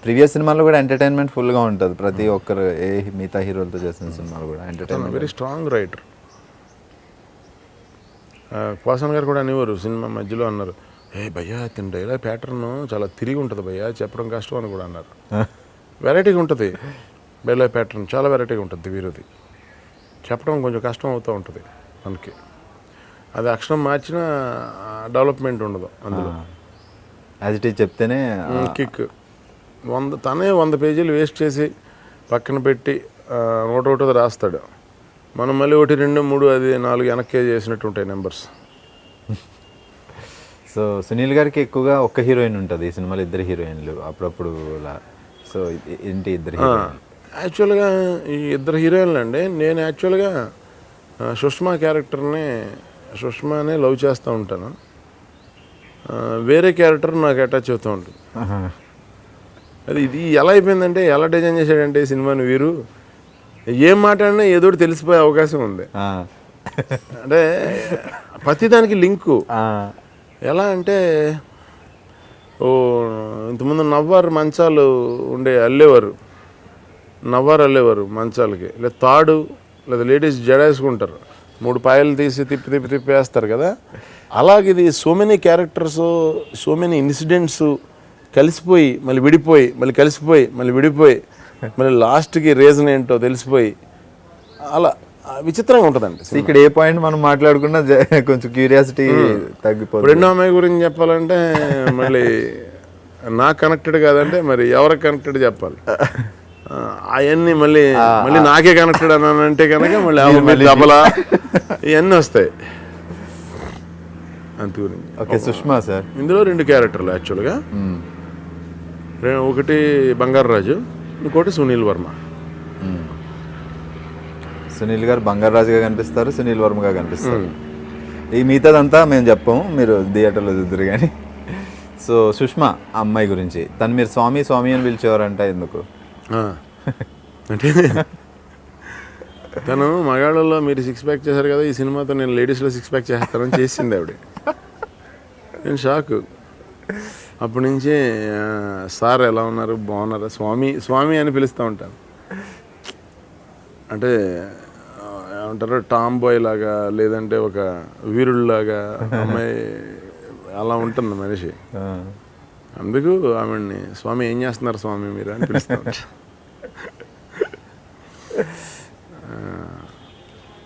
Previous సినిమాలో కూడా entertainment ఫుల్గా ఉంటుంది. ప్రతి ఒక్కరు మిగతా హీరోలతో చేసిన సినిమాలు కూడా ఎంటర్టైన్మెంట్. Very strong writer. పోసన్ గారు కూడా అనేవారు సినిమా మధ్యలో అన్నారు, భయ్యా తిన డైలాగ్ ప్యాటర్న్ చాలా తిరిగి ఉంటుంది భయ్యా, చెప్పడం కష్టం అని కూడా అన్నారు. వెరైటీగా ఉంటుంది డైలాగ్ ప్యాటర్న్, చాలా వెరైటీగా ఉంటుంది వీరుది. చెప్పడం కొంచెం కష్టం అవుతూ ఉంటుంది మనకి. అది అక్షరం మార్చినా డెవలప్మెంట్ ఉండదు అందులో. యాజ్ ఇట్ ఈజ్ చెప్తేనే కిక్. 100 పేజీలు వేస్ట్ చేసి పక్కన పెట్టి ఒకటి రాస్తాడు. మనం మళ్ళీ 1, 2, 3, అది 4 వెనక్కే చేసినట్టు ఉంటాయి నెంబర్స్. సో సునీల్ గారికి ఎక్కువగా ఒక్క హీరోయిన్ ఉంటుంది ఈ సినిమాలో, ఇద్దరు హీరోయిన్లు అప్పుడప్పుడు. సో ఏంటి ఇద్దరు హీరోయిన్? యాక్చువల్గా ఈ ఇద్దరు హీరోయిన్లు అండి. నేను యాక్చువల్గా సుష్మా క్యారెక్టర్ని, సుష్మానే లవ్ చేస్తూ ఉంటాను. వేరే క్యారెక్టర్ నాకు అటాచ్ అవుతూ ఉంటుంది. అది ఇది ఎలా అయిపోయిందంటే, ఎలా డిజైన్ చేశాడంటే ఈ సినిమాని వీరు, ఏం మాట్లాడినా ఏదో తెలిసిపోయే అవకాశం ఉంది. అంటే ప్రతిదానికి లింకు. ఎలా అంటే, ఇంతకుముందు నవ్వారు మంచాలు అల్లేవారు మంచాలకి, లేదా తాడు, లేదా లేడీస్ జడేసుకుంటారు, 3 పాయలు తీసి తిప్పి వేస్తారు కదా. అలాగే ఇది so many characters, so many incidents కలిసిపోయి మళ్ళీ విడిపోయి, మళ్ళీ కలిసిపోయి, మళ్ళీ విడిపోయి, మళ్ళీ లాస్ట్కి రీజన్ ఏంటో తెలిసిపోయి, అలా విచిత్రంగా ఉంటుందండి. ఇక్కడ ఏ పాయింట్ మనం మాట్లాడుకున్నా కొంచెం క్యూరియాసిటీ తగ్గిపోతుంది. రెండో అమ్మాయి గురించి చెప్పాలంటే మళ్ళీ నాకు కనెక్టెడ్ కాదంటే మరి ఎవరికి కనెక్టెడ్ చెప్పాలి. అవన్నీ మళ్ళీ నాకే కనెక్టెడ్ అనంటే కనుక మళ్ళీ డబలా ఇవన్నీ వస్తాయి. అంత గురించి. ఓకే, సుష్మా సార్ ఇందులో 2 క్యారెక్టర్లు యాక్చువల్గా. ఒకటి బంగారు రాజు, ఇంకోటి సునీల్ వర్మ. సునీల్ గారు బంగారు రాజుగా కనిపిస్తారు, సునీల్ వర్మగా కనిపిస్తారు. ఈ మిగతాదంతా మేము చెప్పాము, మీరు థియేటర్లో చూద్దరు కానీ. సో సుష్మా అమ్మాయి గురించి, తను మీరు స్వామి అని పిలిచేవారంట, ఎందుకు? అంటే తను మగాళ్ళలో మీరు 6 ప్యాక్ చేశారు కదా, ఈ సినిమాతో నేను లేడీస్లో 6 ప్యాక్ చేస్తానని చేసింది ఆవిడ. నేను షాక్. అప్పటి నుంచి సార్ ఎలా ఉన్నారు, బాగున్నారా, స్వామి అని పిలుస్తూ ఉంటాను. అంటే ఏమంటారు, టామ్ బాయ్ లాగా, లేదంటే ఒక వీరుడిలాగా అమ్మాయి అలా ఉంటుంది మనిషి. అందుకు ఆమెని స్వామి ఏం చేస్తున్నారు స్వామి మీరు అని పిలుస్తాం.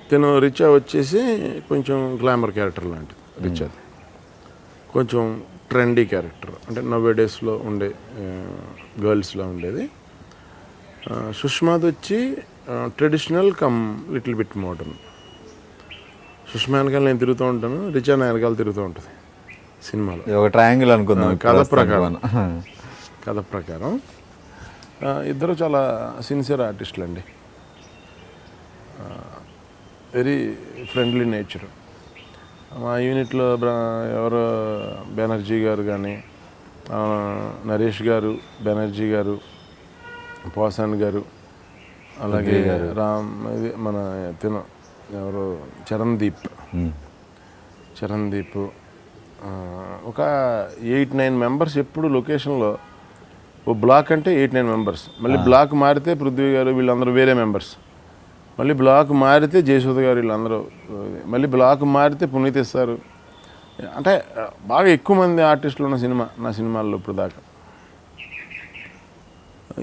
తను రిచా వచ్చేసి కొంచెం గ్లామర్ క్యారెక్టర్ లాంటిది. రిచా కొంచెం ట్రెండీ క్యారెక్టర్, అంటే నవ్వే డేస్లో ఉండే గర్ల్స్లో ఉండేది. సుష్మాది వచ్చి traditional come little bit modern. Sushma వెనకాల నేను తిరుగుతూ ఉంటాను, రిచా నా వెనకాల తిరుగుతూ ఉంటుంది సినిమాలో. ఒక ట్రయాంగిల్ అనుకుందాం కథ ప్రకారం. ఇద్దరు చాలా సిన్సియర్ ఆర్టిస్టులు అండి, వెరీ ఫ్రెండ్లీ నేచర్. మా యూనిట్లో ఎవరు బెనర్జీ గారు కానీ, నరేష్ గారు, బెనర్జీ గారు, పోసాన్ గారు, అలాగే మన ఎవరు చరణ్ దీప్, ఒక 8-9 మెంబర్స్ ఎప్పుడు లొకేషన్లో. ఓ బ్లాక్ అంటే 8-9 మెంబర్స్. మళ్ళీ బ్లాక్ మారితే పృథ్వీ గారు వీళ్ళందరూ వేరే మెంబర్స్. మళ్ళీ బ్లాక్ మారితే జయసుధ గారు వీళ్ళందరూ, మళ్ళీ బ్లాక్ మారితే పునీత్ ఇస్తారు. అంటే బాగా ఎక్కువ మంది ఆర్టిస్టులు ఉన్న సినిమా నా సినిమాల్లో ఇప్పుడు దాకా.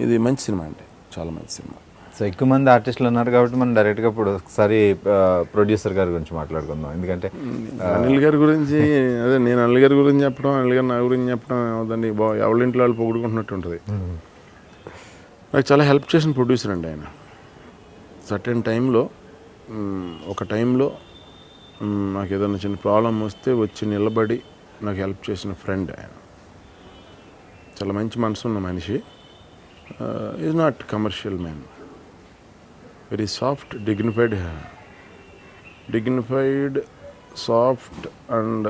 ఇది మంచి సినిమా అండి, చాలా మంచి సినిమా. సో ఎక్కువ మంది ఆర్టిస్టులు ఉన్నారు కాబట్టి మనం డైరెక్ట్గా ఇప్పుడు ఒకసారి ప్రొడ్యూసర్ గారి గురించి మాట్లాడుకుందాం. ఎందుకంటే అనిల్ గారి గురించి, అదే నేను అనిల్ గారి గురించి చెప్పడం, అనిల్ గారు నా గురించి చెప్పడం అవుతుంది. ఎవరి ఇంట్లో వాళ్ళు పొగుడుకుంటున్నట్టు ఉంటుంది. నాకు చాలా హెల్ప్ చేసిన ప్రొడ్యూసర్ అండి ఆయన. సర్టెన్ టైంలో, ఒక టైంలో నాకు ఏదైనా చిన్న ప్రాబ్లం వస్తే వచ్చి నిలబడి నాకు హెల్ప్ చేసిన ఫ్రెండ్ ఆయన. చాలా మంచి మనసు ఉన్న మనిషి. Is not commercial man, very soft, dignified, soft and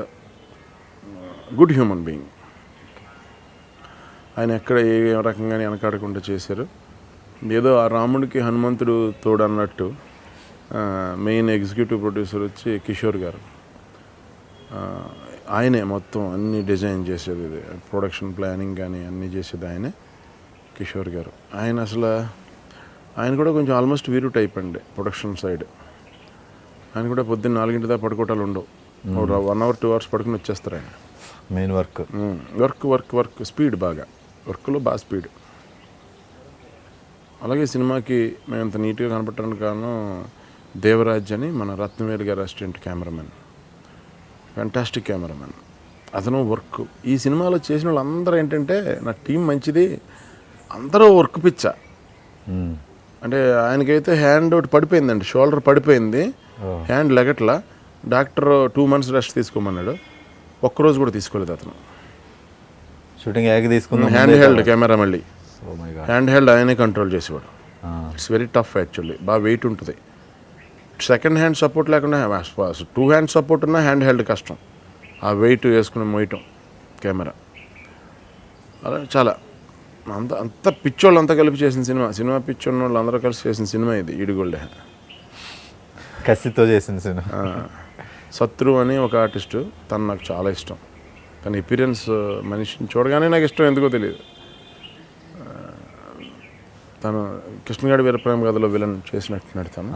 good human being. ఆయన ఎక్కడ ఏ రకంగానే వెనకాడకుండా చేశారు. ఏదో ఆ రాముడికి హనుమంతుడు తోడు అన్నట్టు మెయిన్ ఎగ్జిక్యూటివ్ ప్రొడ్యూసర్ వచ్చి కిషోర్ గారు. ఆయనే మొత్తం అన్నీ డిజైన్ చేసేది, ప్రొడక్షన్ ప్లానింగ్ కానీ అన్నీ చేసేది ఆయనే. కిషోర్ గారు. ఆయన కూడా కొంచెం ఆల్మోస్ట్ వీరు టైప్ అండి ప్రొడక్షన్ సైడ్. ఆయన కూడా పొద్దున్న 4 దాకా పడుకోవటాలు ఉండవు. 1 hour 2 hours పడుకుని వచ్చేస్తారు ఆయన. మెయిన్ వర్క్ వర్క్ స్పీడ్, బాగా వర్క్లో బాగా స్పీడ్. అలాగే సినిమాకి మేము అంత నీట్గా కనపడటానికి కారణం దేవరాజ్ అని మన రత్నవేలు గారి అసిస్టెంట్ కెమెరామెన్, ఫ్యాంటాస్టిక్ కెమెరామెన్. అతను వర్క్ ఈ సినిమాలో చేసిన వాళ్ళందరూ ఏంటంటే నా టీం మంచిది, అందరూ వర్క్ పిచ్చ. అంటే ఆయనకైతే హ్యాండ్ ఒకటి పడిపోయిందండి, షోల్డర్ పడిపోయింది, హ్యాండ్ లెగట్లా. డాక్టర్ 2 months రెస్ట్ తీసుకోమన్నాడు, ఒక్కరోజు కూడా తీసుకోలేదు అతను. షూటింగ్ యాగ్ తీసుకున్నాం. హ్యాండ్ హెల్డ్ కెమెరా, మళ్ళీ హ్యాండ్ హెల్డ్ ఆయనే కంట్రోల్ చేసేవాడు. ఇట్స్ వెరీ టఫ్ యాక్చువల్లీ, బాగా వెయిట్ ఉంటుంది. సెకండ్ హ్యాండ్ సపోర్ట్ లేకుండా 2 hands సపోర్ట్ ఉన్నా హ్యాండ్ హెల్డ్ కష్టం, ఆ వెయిట్ వేసుకుని మోయటం కెమెరా. అలా చాలా అంత పిచ్చోళ్ళు అంతా కలిపి చేసిన సినిమా పిచ్చోళ్ళ వాళ్ళు అందరూ కలిసి చేసిన సినిమా ఇది ఈడుగోల్డే. కసితో చేసిన సినిమా. శత్రు అని ఒక ఆర్టిస్టు, తను నాకు చాలా ఇష్టం. తన ఎపీరియన్స్ మనిషిని చూడగానే నాకు ఇష్టం, ఎందుకో తెలియదు. తను కృష్ణగాడి వీరప్రేమ కథలో విలన్ చేసినట్టున్నాడు తను.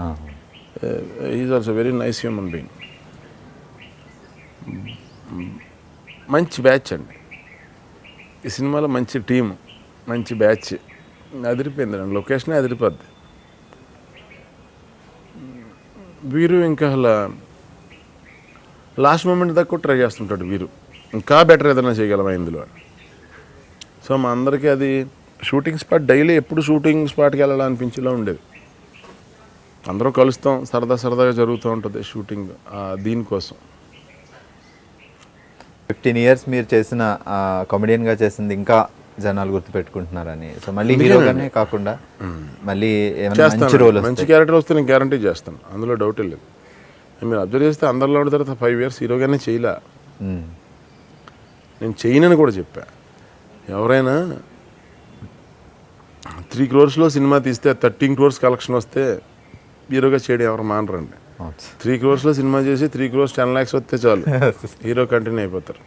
Is also very nice human being. మంచి బ్యాచ్ అండి ఈ సినిమాలో, మంచి టీము, మంచి బ్యాచ్. అదిరిపోయింది అండి, లొకేషనే అదిరిపోద్ది. వీరు ఇంకా అలా లాస్ట్ మూమెంట్ దాకా కూడా ట్రై చేస్తుంటాడు వీరు, ఇంకా బెటర్ ఏదైనా చేయగలమా ఇందులో. సో మా అందరికీ అది షూటింగ్ స్పాట్, డైలీ ఎప్పుడు షూటింగ్ స్పాట్కి వెళ్ళాలనిపించేలా ఉండేది. అందరూ కలుస్తాం, సరదాగా జరుగుతూ ఉంటుంది షూటింగ్ దీనికోసం. 15 years మీరు చేసిన కామెడియన్గా చేసింది ఇంకా జనాలు గుర్తుపెట్టుకుంటున్నారని. సో మళ్ళీ హీరోగానే కాకుండా మళ్ళీ ఏమైనా మంచి రోల్, మంచి క్యారెక్టర్ వస్తే నేను గ్యారంటీ చేస్తాను, అందులో డౌట్ లేదు. మీరు అబ్జర్వ్ చేస్తే అందరిలో తర్వాత 5 years హీరోగానే చేయలే. నేను చేయనని కూడా చెప్పా. ఎవరైనా 3 crores సినిమా తీస్తే 13 crores కలెక్షన్ వస్తే హీరోగా చేయడం ఎవరు మానరండి. 3 crores సినిమా చేసి 3 crores 10 lakhs వస్తే చాలు, హీరో కంటిన్యూ అయిపోతారు.